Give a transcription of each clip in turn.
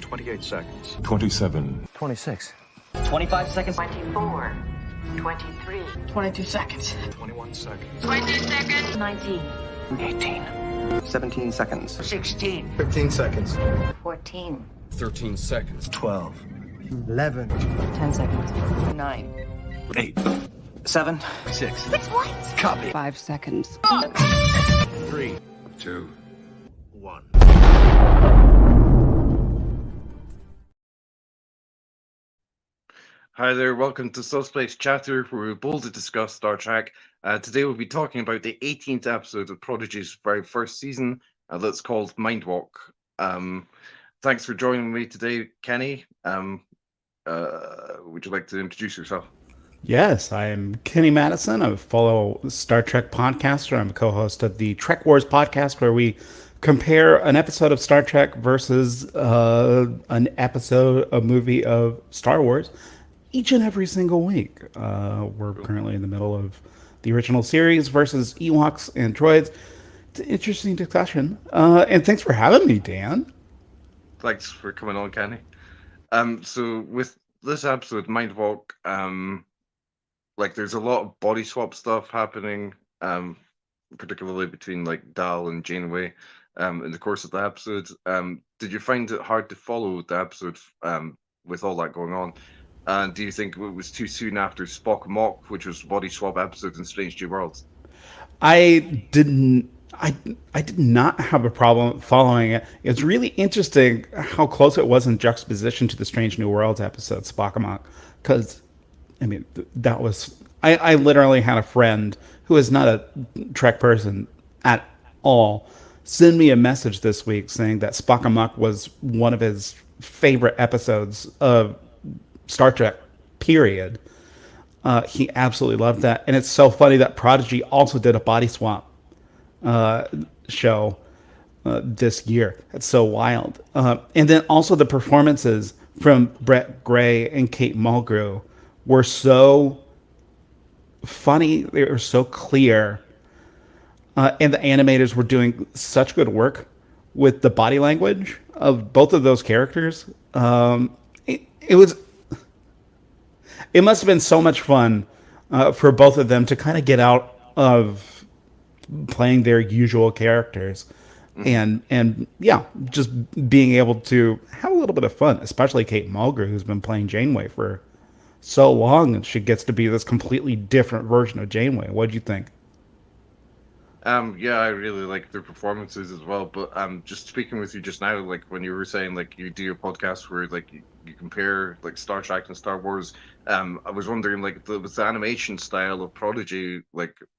28 seconds. 27. 26. 25 seconds. 24. 23. 22 seconds. 21 seconds. 20 seconds. 19. 18. 17 seconds. 16. 15 seconds. 14. 13 seconds. 12. 11. 10 seconds. 9. 8. 7. 6. 6 what? Copy. 5 seconds. 3. 2. 1. Hi there, welcome to Suspect Chatter, where we boldly discuss Star Trek. Today we'll be talking about the 18th episode of Prodigy's very first season, that's called Mindwalk. Thanks for joining me today, Kenny. Would you like to introduce yourself? Yes, I am Kenny Madison. I'm a fellow Star Trek podcaster. I'm a co-host of the Trek Wars podcast, where we compare an episode of Star Trek versus a movie of Star Wars each and every single week. We're currently in the middle of the original series versus Ewoks and droids. It's an interesting discussion. And thanks for having me, Dan. Thanks for coming on, Kenny. So with this episode, Mindwalk, there's a lot of body swap stuff happening, particularly between Dal and Janeway in the course of the episode. Did you find it hard to follow the episode with all that going on? And do you think it was too soon after Spock and Mock, which was body swap episode in Strange New Worlds? I did not have a problem following it. It's really interesting how close it was in juxtaposition to the Strange New Worlds episode, Spock and Mock, because that was I literally had a friend who is not a Trek person at all send me a message this week saying that Spock and Mock was one of his favorite episodes of Star Trek, period. He absolutely loved that. And it's so funny that Prodigy also did a body swap show this year. It's so wild. And then also the performances from Brett Gray and Kate Mulgrew were so funny. They were so clear. And the animators were doing such good work with the body language of both of those characters. It must have been so much fun for both of them to kind of get out of playing their usual characters and just being able to have a little bit of fun, especially Kate Mulgrew, who's been playing Janeway for so long, and she gets to be this completely different version of Janeway. What do you think? Yeah, I really like their performances as well. But just speaking with you just now, when you were saying you do your podcast where you compare Star Trek and Star Wars, I was wondering with the animation style of Prodigy,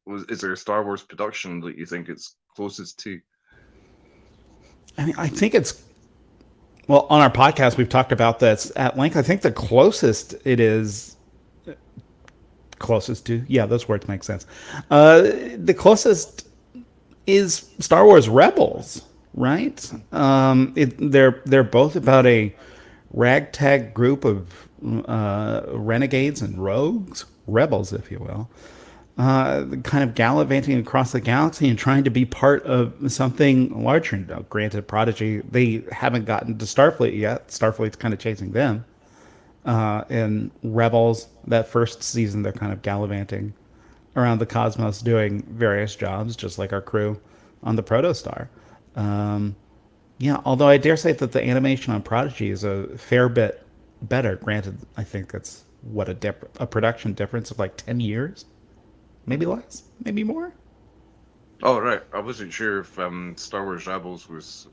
is there a Star Wars production that you think it's closest to? I think it's, well, on our podcast we've talked about this at length. I think the closest it is closest to, yeah, those words make sense. The closest is Star Wars Rebels, right? They're both about a ragtag group of renegades and rogues, rebels, if you will, kind of gallivanting across the galaxy and trying to be part of something larger. Now, granted, Prodigy, they haven't gotten to Starfleet yet. Starfleet's kind of chasing them. And Rebels, that first season, they're kind of gallivanting around the cosmos doing various jobs, just like our crew on the Protostar. Although I dare say that the animation on Prodigy is a fair bit better. Granted, I think that's a production difference of 10 years, maybe less, maybe more. Oh, right. I wasn't sure if Star Wars Rebels was,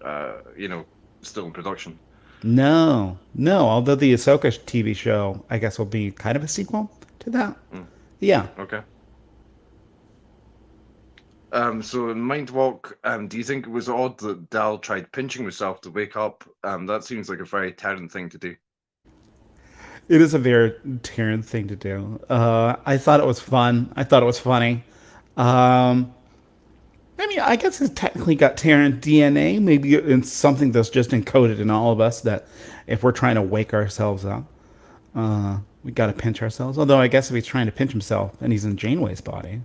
still in production. No. Although the Ahsoka TV show, I guess, will be kind of a sequel to that. Yeah. Okay. So in Mindwalk, do you think it was odd that Dal tried pinching himself to wake up? That seems like a very Terran thing to do. It is a very Terran thing to do. I thought it was fun. I thought it was funny. I guess it's technically got Terran DNA. Maybe it's something that's just encoded in all of us, that if we're trying to wake ourselves up, we got to pinch ourselves. Although I guess if he's trying to pinch himself and he's in Janeway's body,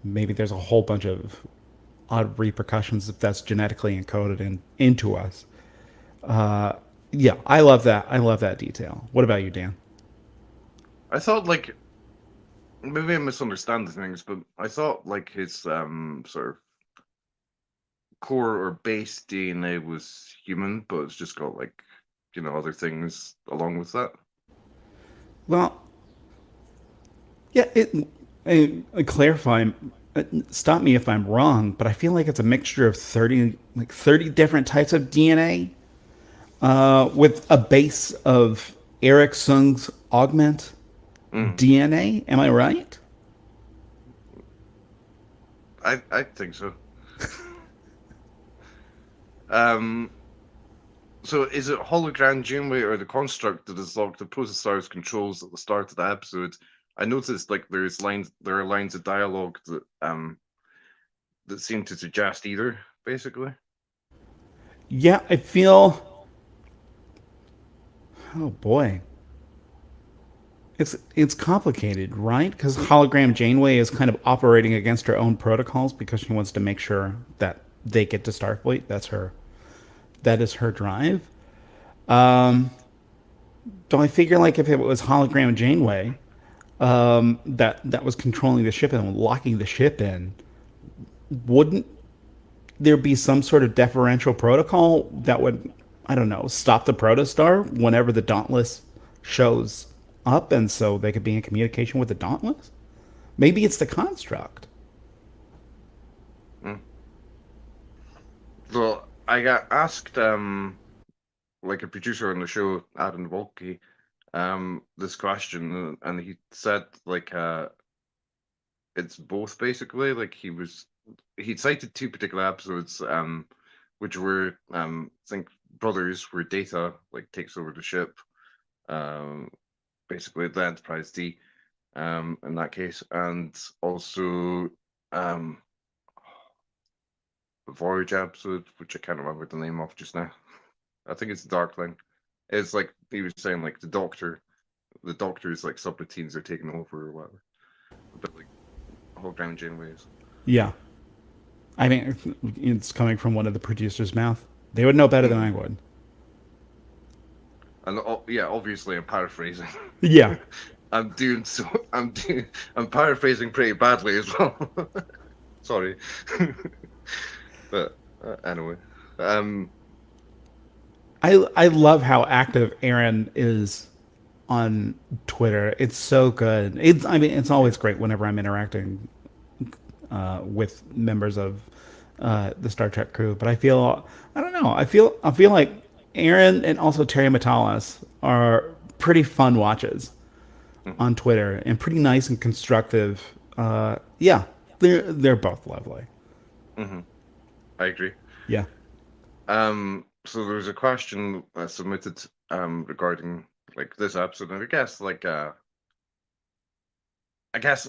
maybe there's a whole bunch of odd repercussions if that's genetically encoded into us. Yeah, I love that. I love that detail. What about you, Dan? I thought like maybe I'm misunderstanding things, but I thought like his sort of core or base DNA was human, but it's just got like other things along with that. Well, yeah, clarify. Stop me if I'm wrong, but I feel like it's a mixture of 30 different types of DNA, with a base of Eric Sung's augment Mm, DNA. Am I right? I think so. Um, so is it hologram Janeway or the construct that is locked the processor's controls at the start of the episode? I noticed like there are lines of dialogue that seem to suggest either, basically. Yeah, I feel. Oh boy, it's complicated, right? Because hologram Janeway is kind of operating against her own protocols because she wants to make sure that they get to Starfleet. That is her drive. Um, so I figure like if it was hologram Janeway, that was controlling the ship and locking the ship in, wouldn't there be some sort of deferential protocol that would, I don't know, stop the protostar whenever the Dauntless shows up, and so they could be in communication with the Dauntless? Maybe it's the construct. Mm. So I got asked, like a producer on the show, Adam Wolke, this question, and he said like it's both basically. Like he cited two particular episodes, which were I think brothers where Data like takes over the ship, um, basically the Enterprise D, in that case, and also um the Voyage episode, which I can't remember the name of just now. I think it's Darkling. It's like he was saying, like the Doctor's like subroutines are taking over or whatever. A bit like hologram Janeways. Yeah. I mean, it's coming from one of the producers' mouth. They would know better than I Mm. would. And yeah, obviously I'm paraphrasing. Yeah. I'm doing so. I'm paraphrasing pretty badly as well. Sorry, but anyway, um, I love how active Aaron is on Twitter. It's so good. I mean, it's always great whenever I'm interacting with members of the Star Trek crew. But I don't know. I feel like Aaron and also Terry Matalas are pretty fun watches mhm, on Twitter and pretty nice and constructive. Yeah, they're both lovely. mhm, I agree. Yeah. So there was a question submitted regarding like this episode, and I guess,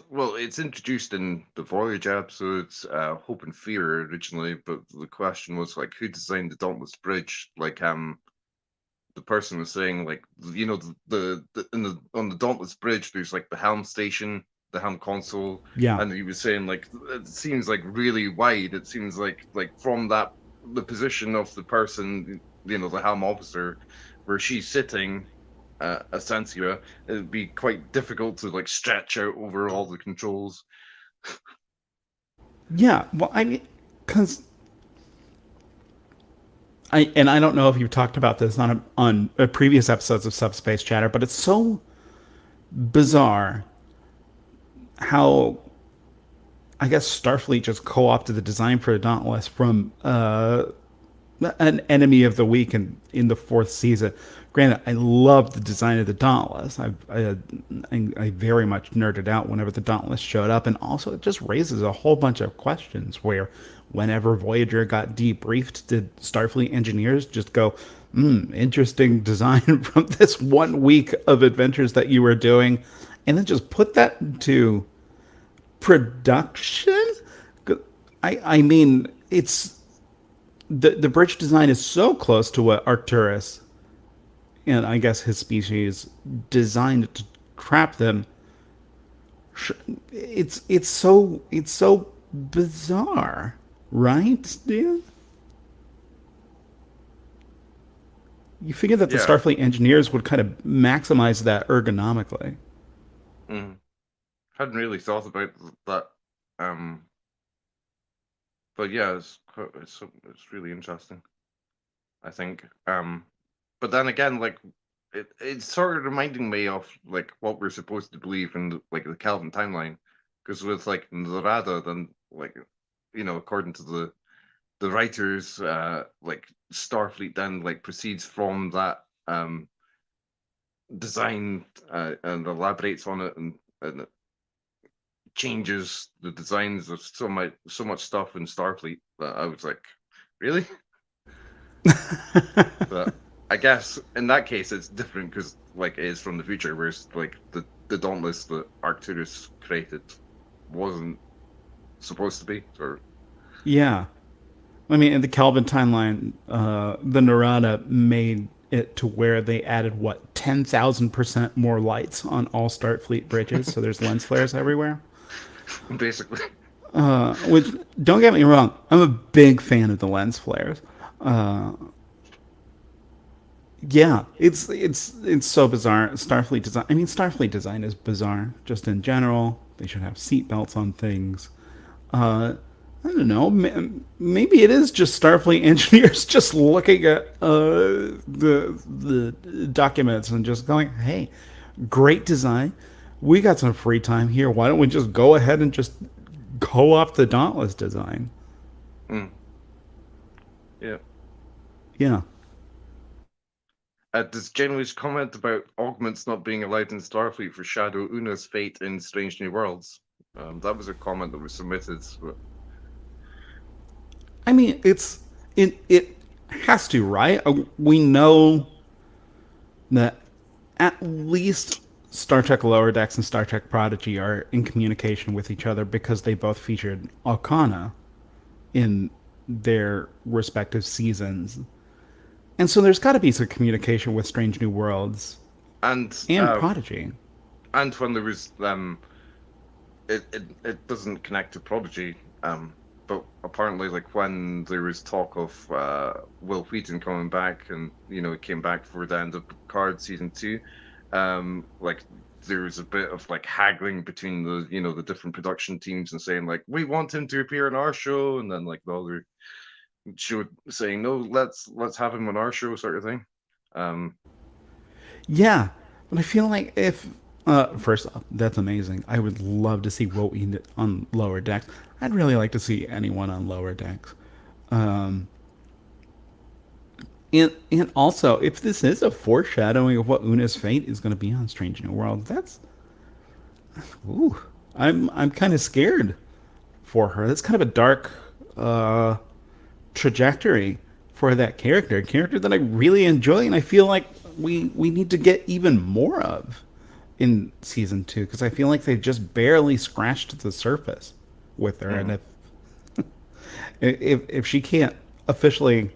well, it's introduced in the Voyage episodes, Hope and Fear originally, but the question was like, who designed the Dauntless Bridge? Like, the person was saying like, the in the on the Dauntless Bridge, there's like the helm station, the helm console, Yeah. and he was saying like, it seems like really wide. It seems like from the position of the person, the helm officer, where she's sitting Essentia, it'd be quite difficult to like stretch out over all the controls. Yeah. Well, I mean, because I don't know if you've talked about this on previous episodes of Subspace Chatter, but it's so bizarre how I guess Starfleet just co-opted the design for the Dauntless from an enemy of the week in the fourth season. Granted, I love the design of the Dauntless. I very much nerded out whenever the Dauntless showed up, and also it just raises a whole bunch of questions. Where whenever Voyager got debriefed, did Starfleet engineers just go, interesting design from this 1 week of adventures that you were doing, and then just put that into production? I mean, it's the bridge design is so close to what Arcturus and I guess his species designed to trap them. It's so bizarre, right, dude? You figure that the Yeah. Starfleet engineers would kind of maximize that ergonomically. Mm. Hadn't really thought about that. Um, but yeah, it's really interesting, I think. But then again, like it's sort of reminding me of like what we're supposed to believe in like the Kelvin timeline, because with like Narada, then like according to the writers, like Starfleet then like proceeds from that design and elaborates on it and it changes the designs of so much stuff in Starfleet that I was like, really? But I guess in that case it's different because like it is from the future, whereas like the Dauntless that Arcturus created wasn't supposed to be. Or Yeah. I mean, in the Kelvin timeline, the Narada made it to where they added, what, 10,000% more lights on all Starfleet bridges, so there's lens flares everywhere. basically, Which, don't get me wrong, I'm a big fan of the lens flares. Yeah, it's so bizarre. Starfleet design. I mean, Starfleet design is bizarre just in general. They should have seat belts on things. I don't know. Maybe it is just Starfleet engineers just looking at the documents and just going, "Hey, great design. We got some free time here. Why don't we just go ahead and just go off the Dauntless design?" mm, yeah. Yeah. Does Janeway's comment about augments not being allowed in Starfleet foreshadow Una's fate in Strange New Worlds? That was a comment that was submitted. But I mean, it has to, right? We know that at least Star Trek Lower Decks and Star Trek Prodigy are in communication with each other because they both featured Alcana in their respective seasons. And so there's got to be some communication with Strange New Worlds and and Prodigy. and when there was it doesn't connect to Prodigy, but apparently like when there was talk of Will Wheaton coming back, and he came back for the end of Picard season 2, like there was a bit of like haggling between the different production teams and saying like we want him to appear in our show, and then like the other show saying no, let's have him on our show, sort of thing. Um, Yeah, but I feel like if first off, that's amazing. I would love to see Wotan on Lower Decks. I'd really like to see anyone on Lower Decks. Um, and also, if this is a foreshadowing of what Una's fate is going to be on Strange New Worlds, that's ooh, I'm kind of scared for her. That's kind of a dark uh, trajectory for that character. A character that I really enjoy, and I feel like we need to get even more of in season 2 because I feel like they just barely scratched the surface with her, and if she can't officially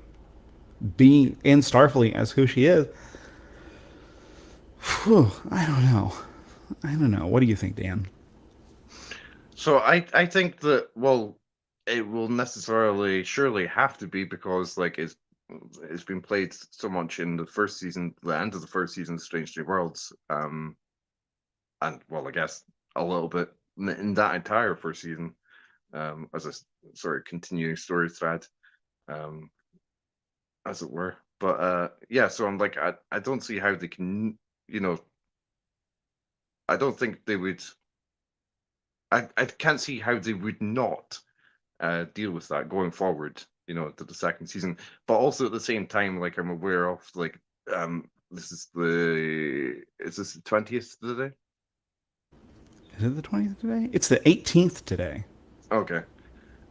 be in Starfleet as who she is, whew, I don't know. I don't know. What do you think, Dan? So I think that, well, it will necessarily surely have to be because like it's been played so much in the first season, the end of the first season of Strange New Worlds, and well, I guess a little bit in that entire first season, as a sort of continuing story thread, um, as it were. But yeah, so I'm like I don't see how they can, I don't think they would. I can't see how they would not deal with that going forward, to the second season. But also at the same time, like I'm aware of like is this the 20th today? Is it the 20th today? It's the 18th today. Okay.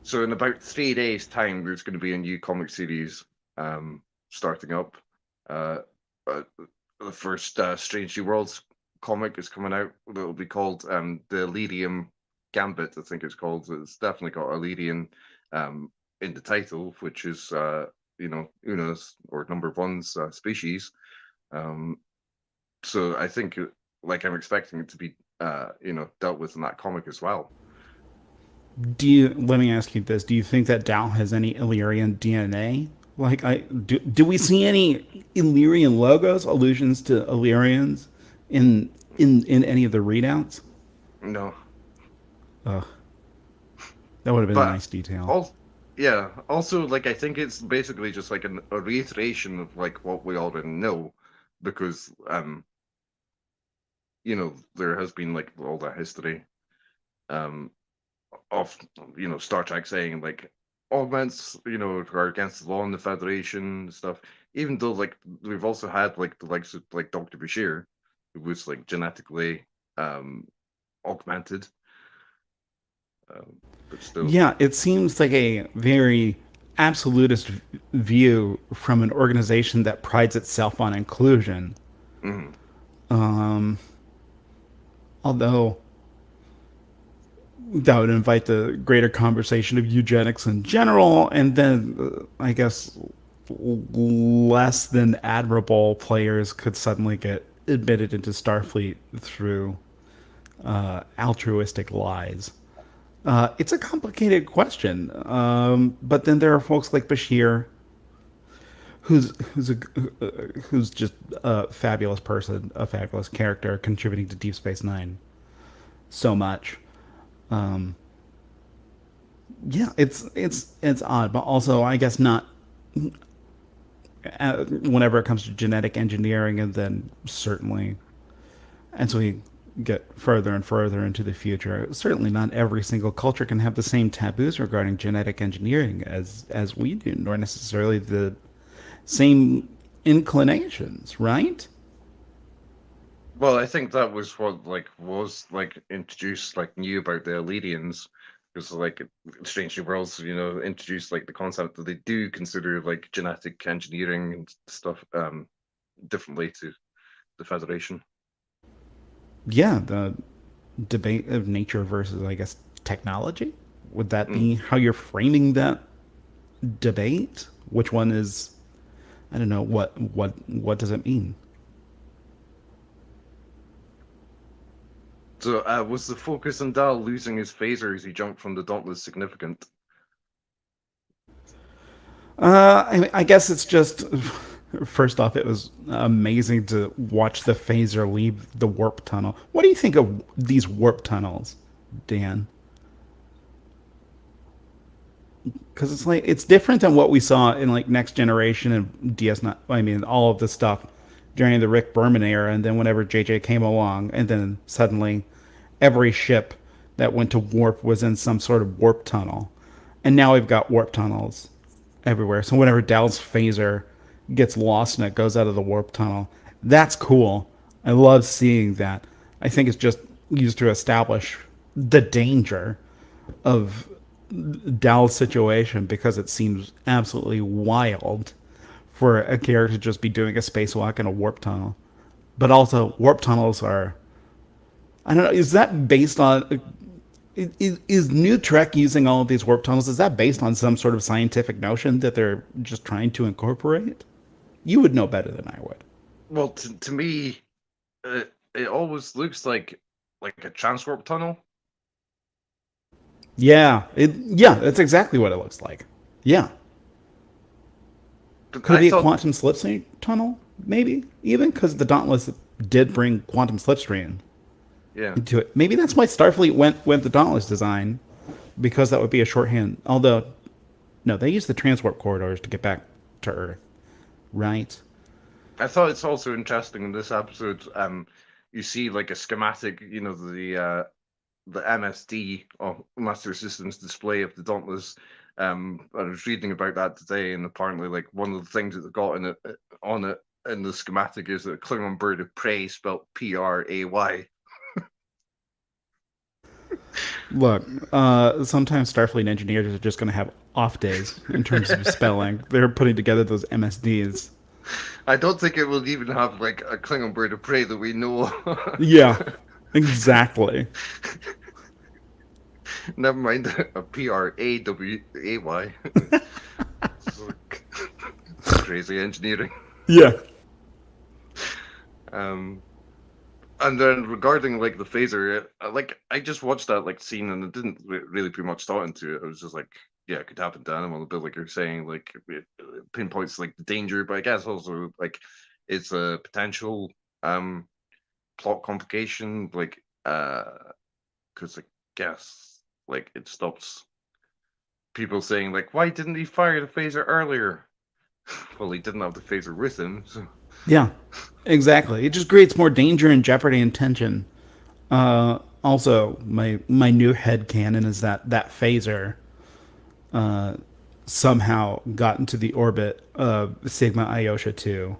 So in about 3 days' time, there's going to be a new comic series starting up. Uh, uh, the first Strange New Worlds comic is coming out. It'll be called the Illyrian Gambit, I think it's called. It's definitely got Illyrian in the title, which is Una's or number one's species. So I think like I'm expecting it to be dealt with in that comic as well. Let me ask you this: do you think that Dal has any Illyrian DNA Like, do we see any Illyrian logos, allusions to Illyrians in any of the readouts? No, Ugh, that would have been a but nice detail. all yeah. Also, like I think it's basically just like a reiteration of like what we already know, because there has been like all that history um of Star Trek saying like augments are against the law in the Federation and stuff. Even though like we've also had like the likes of like Dr. Bashir, who was like genetically um augmented, but still. Yeah, it seems like a very absolutist view from an organization that prides itself on inclusion. Mhm. Um, Although that would invite the greater conversation of eugenics in general, and then I guess less than admirable players could suddenly get admitted into Starfleet through altruistic lies. It's a complicated question, but then there are folks like Bashir, who's just a fabulous person, a fabulous character, contributing to Deep Space Nine so much. Um, yeah, it's odd, but also I guess not. Whenever it comes to genetic engineering, and then certainly as we get further and further into the future, certainly not every single culture can have the same taboos regarding genetic engineering as we do, nor necessarily the same inclinations, right? Well, I think that was what like was like introduced like new about the Illyrians, because like Strange New Worlds, introduced like the concept that they do consider like genetic engineering and stuff differently to the Federation. Yeah, the debate of nature versus, I guess, technology. Would that Mm. be how you're framing that debate? Which one is? I don't know. What does it mean? So, was the focus on Dal losing his phaser as he jumped from the Dauntless significant? I guess it's just. First off, it was amazing to watch the phaser leave the warp tunnel. What do you think of these warp tunnels, Dan? Because it's like it's different than what we saw in like Next Generation and DS9. I mean, all of the stuff during the Rick Berman era, and then whenever JJ came along, and then suddenly every ship that went to warp was in some sort of warp tunnel, and now we've got warp tunnels everywhere. So whenever Dow's phaser gets lost and it goes out of the warp tunnel, that's cool. I love seeing that. I think it's just used to establish the danger of Dal's situation, because it seems absolutely wild for a character to just be doing a spacewalk in a warp tunnel. But also, warp tunnels are. I don't know. Is that based on. Is New Trek using all of these warp tunnels? Is that based on some sort of scientific notion that they're just trying to incorporate? You would know better than I would. Well, to me, it always looks like a transwarp tunnel. Yeah, that's exactly what it looks like. Yeah. But Could it I be a thought, quantum slipstream tunnel? Maybe even because the Dauntless did bring quantum slipstream yeah, into it. Maybe that's why Starfleet went with the Dauntless design, because that would be a shorthand. Although, no, they use the transwarp corridors to get back to Earth, right? I thought it's also interesting in this episode. You see like a schematic, the MSD or Master Systems display of the Dauntless. I was reading about that today, and apparently, like one of the things that they got in it on it in the schematic is a Klingon bird of prey spelled Pray. Look, sometimes Starfleet engineers are just going to have off days in terms of spelling. They're putting together those MSDs. I don't think it will even have like a Klingon bird of prey that we know. Yeah, exactly. Never mind a Pray. Crazy engineering. Yeah. And then regarding like the phaser, like I just watched that like scene and it didn't really put much thought into it. I was just like, yeah, it could happen to anyone. A bit like you're saying, like it pinpoints like the danger, but I guess also like it's a potential plot complication, like because I guess like it stops people saying like, why didn't he fire the phaser earlier? Well, he didn't have the phaser with him, so Yeah, exactly. It just creates more danger and jeopardy and tension. Also, my new head canon is that that phaser somehow got into the orbit of Sigma Iosha 2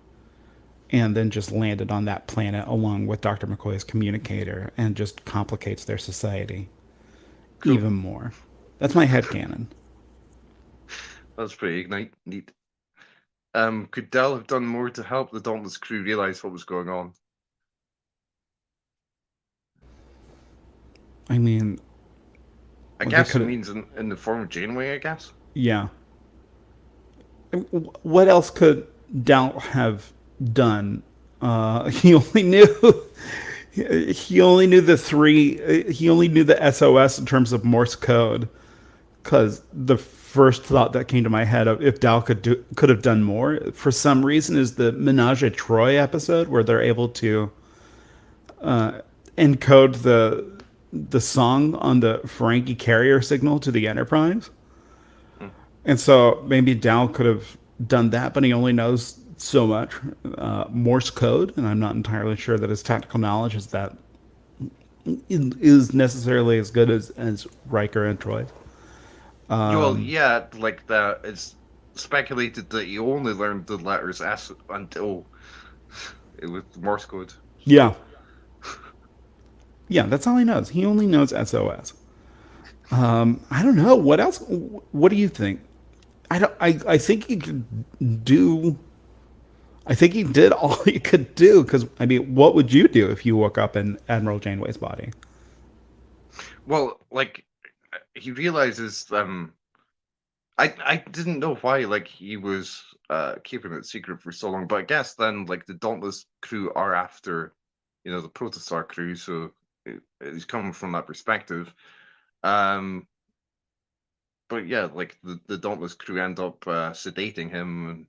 and then just landed on that planet along with Dr. McCoy's communicator and just complicates their society cool. even more. That's my head canon. That's pretty neat. Could Dell have done more to help the Dauntless crew realize what was going on? I mean, I well, guess it means in the form of Janeway, I guess. yeah. What else could Doubt have done? He only knew. He only knew the three. He only knew the SOS in terms of Morse code. Because the first thought that came to my head of if Dal could have done more for some reason is the Menage a Troy episode where they're able to encode the song on the Ferengi carrier signal to the Enterprise. And so maybe Dal could have done that, but he only knows so much Morse code, and I'm not entirely sure that his technical knowledge is necessarily as good as Riker and Troy. Well, yeah, like that. It's speculated that he only learned the letters S until it was Morse code. Yeah. Yeah, that's all he knows. He only knows SOS. I don't know. What else? What do you think? I think he could do. I think he did all he could do. Because I mean, what would you do if you woke up in Admiral Janeway's body? Well, like he realizes. I didn't know why like he was keeping it secret for so long, but I guess then like the Dauntless crew are after, the Protostar crew, so he's coming from that perspective. But yeah, like the Dauntless crew end up sedating him and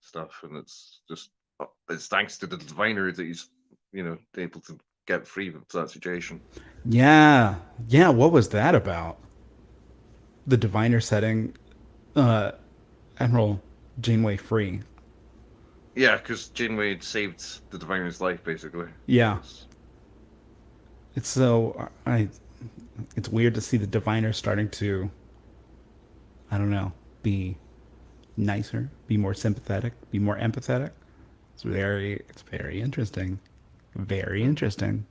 stuff, and it's just it's thanks to the diviner that he's able to get free from that situation. Yeah, yeah. What was that about? The diviner setting Admiral Janeway free. Yeah, because Janeway had saved the diviner's life, basically. Yeah. It's so it's weird to see the diviner starting to, I don't know, be nicer, be more sympathetic, be more empathetic. It's very interesting. Very interesting.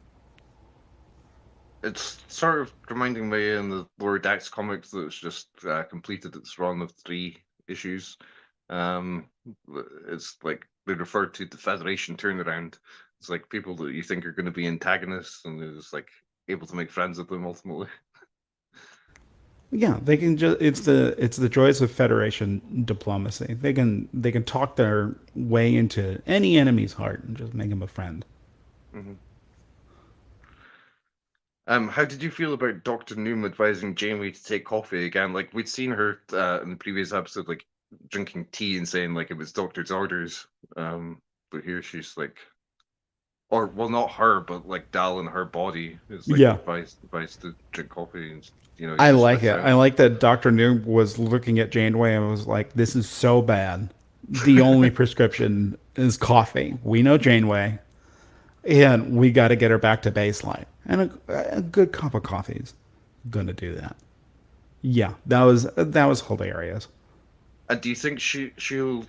It's sort of reminding me in the Lower Decks comics that it's just completed its run of 3 issues. It's like they refer to the Federation turnaround. It's like people that you think are going to be antagonists, and they're just like able to make friends with them ultimately. Yeah, they can just it's the joys of Federation diplomacy. They can talk their way into any enemy's heart and just make them a friend. Mm-hmm. How did you feel about Dr. Noom advising Janeway to take coffee again? Like we'd seen her in the previous episode, like drinking tea and saying like it was doctor's orders. But here she's like, or well, not her, but like Dal in her body is like advised to drink coffee and I like it. I like that Dr. Noom was looking at Janeway and was like, "This is so bad. The only prescription is coffee. We know Janeway, and we got to get her back to baseline. And a good cup of coffee is gonna do that." Yeah, that was hilarious. And do you think she'll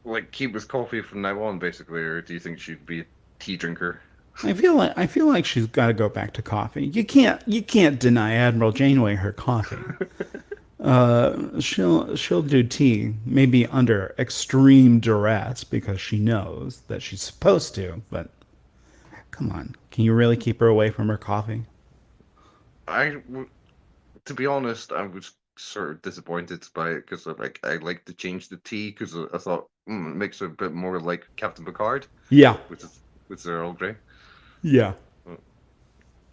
like keep with coffee from now on, basically, or do you think she'd be a tea drinker? I feel like she's got to go back to coffee. You can't deny Admiral Janeway her coffee. She'll do tea, maybe under extreme duress because she knows that she's supposed to. But come on, can you really keep her away from her coffee? To be honest, I was sort of disappointed by it because I like to change the tea because I thought it makes her a bit more like Captain Picard. Yeah, with their Earl Grey. Yeah.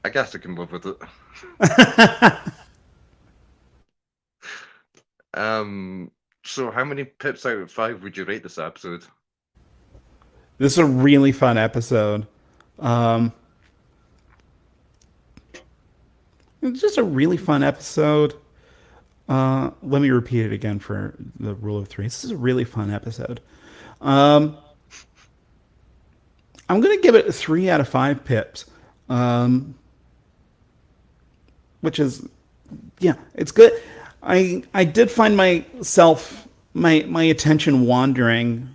I guess I can live with it. So how many pips out of 5 would you rate this episode? This is a really fun episode. Um, it's just a really fun episode. Let me repeat it again for the rule of three. This is a really fun episode. Um, I'm gonna give it 3 out of 5 pips, which is, yeah, it's good. I did find my attention wandering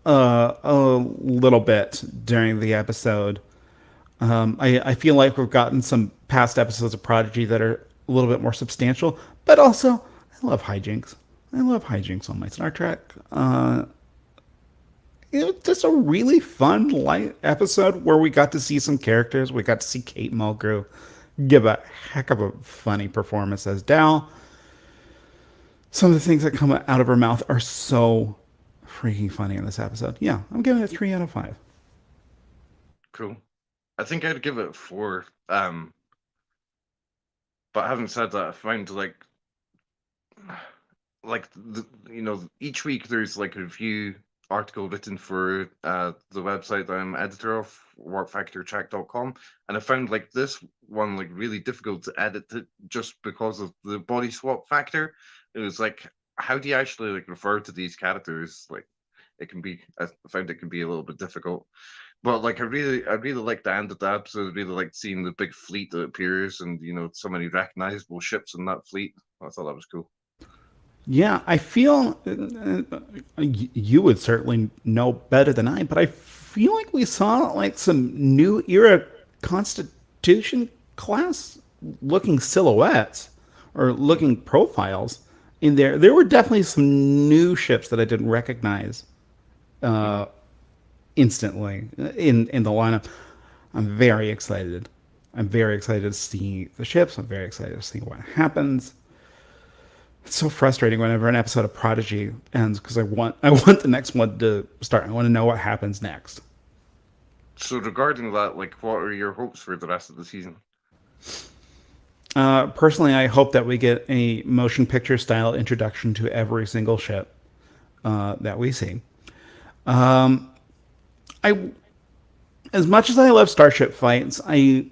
a little bit during the episode. I feel like we've gotten some past episodes of Prodigy that are a little bit more substantial, but also I love hijinks. I love hijinks on my Star Trek. It was just a really fun light episode where we got to see some characters. We got to see Kate Mulgrew give a heck of a funny performance as Dal. Some of the things that come out of her mouth are so freaking funny in this episode. Yeah, I'm giving it 3 out of 5. Cool. I think I'd give it 4. But having said that, I find each week there's like a review article written for the website that I'm editor of, workfactorcheck.com, and I found like this one like really difficult to edit just because of the body swap factor. It was like, how do you actually like refer to these characters? Like, I found it can be a little bit difficult. But like, I really liked the end of the episode. I really liked seeing the big fleet that appears, and so many recognizable ships in that fleet. I thought that was cool. Yeah, I feel you would certainly know better than I, but I feel like we saw like some new era Constitution class looking silhouettes or looking profiles in there. There were definitely some new ships that I didn't recognize instantly in the lineup. I'm very excited. I'm very excited to see the ships. I'm very excited to see what happens. It's so frustrating whenever an episode of Prodigy ends because I want the next one to start. I want to know what happens next. So regarding that, like, what are your hopes for the rest of the season? Personally, I hope that we get a motion picture style introduction to every single ship that we see. I, as much as I love starship fights, I'm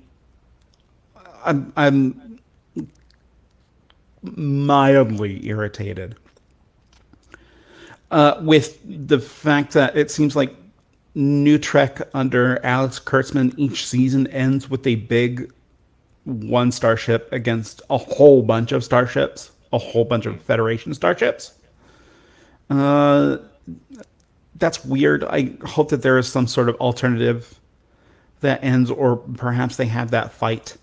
mildly irritated with the fact that it seems like New Trek under Alex Kurtzman each season ends with a big one starship against a whole bunch of starships, a whole bunch of Federation starships. That's weird. I hope that there is some sort of alternative that ends, or perhaps they have that fight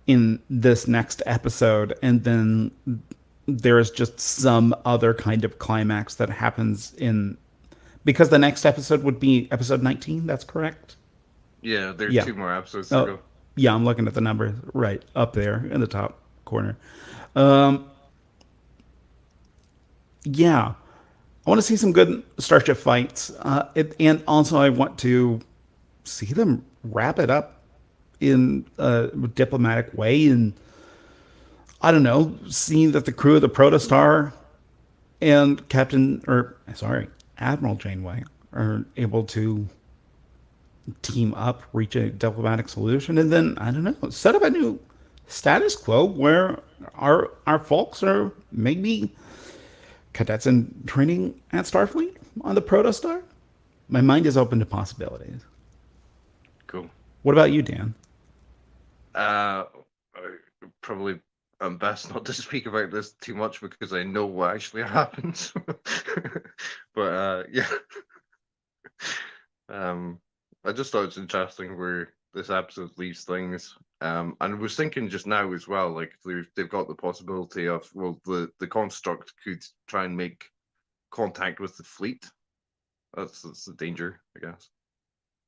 in this next episode, and then there is just some other kind of climax that happens because the next episode would be episode 19. That's correct. Yeah, there's 2 more episodes to go. Yeah, I'm looking at the number right up there in the top corner. Yeah, I want to see some good starship fights, and also I want to see them wrap it up in a diplomatic way, and I don't know, seeing that the crew of the Protostar and Admiral Janeway are able to team up, reach a diplomatic solution, and then I don't know, set up a new status quo where our folks are maybe cadets in training at Starfleet on the Protostar. My mind is open to possibilities. Cool. What about you, Dan? Probably best not to speak about this too much because I know what actually happens. But yeah, I just thought it's interesting where this episode leaves things. And I was thinking just now as well, like they've got the possibility of, well, the construct could try and make contact with the fleet. That's the danger, I guess.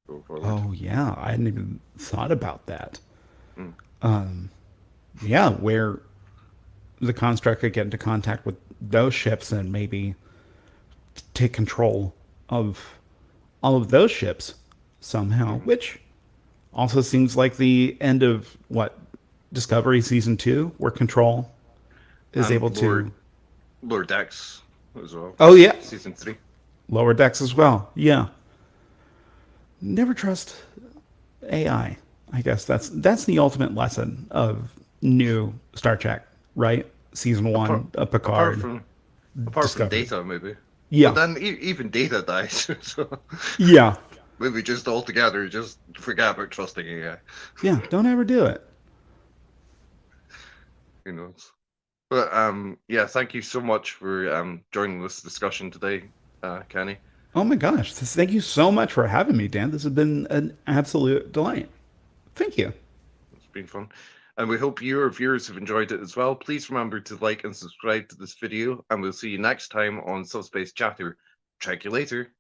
Go forward. Oh yeah, I hadn't even thought about that. Yeah, where the construct could get into contact with those ships and maybe take control of all of those ships somehow, which also seems like the end of Discovery season 2, where Control is able to. Lower Decks as well. Oh yeah, Season 3. Lower Decks as well. Yeah. Never trust AI. I guess that's the ultimate lesson of new Star Trek, right? Season one of Apart Picard. from Discovery. Data, maybe. Yeah. But then even Data dies, so Yeah. maybe just altogether just forget about trusting AI. Yeah. Don't ever do it. Who knows? But yeah, thank you so much for joining this discussion today, Kenny. Oh my gosh. Thank you so much for having me, Dan. This has been an absolute delight. Thank you. It's been fun. And we hope your viewers have enjoyed it as well. Please remember to like and subscribe to this video, and we'll see you next time on Subspace Chatter. Check you later.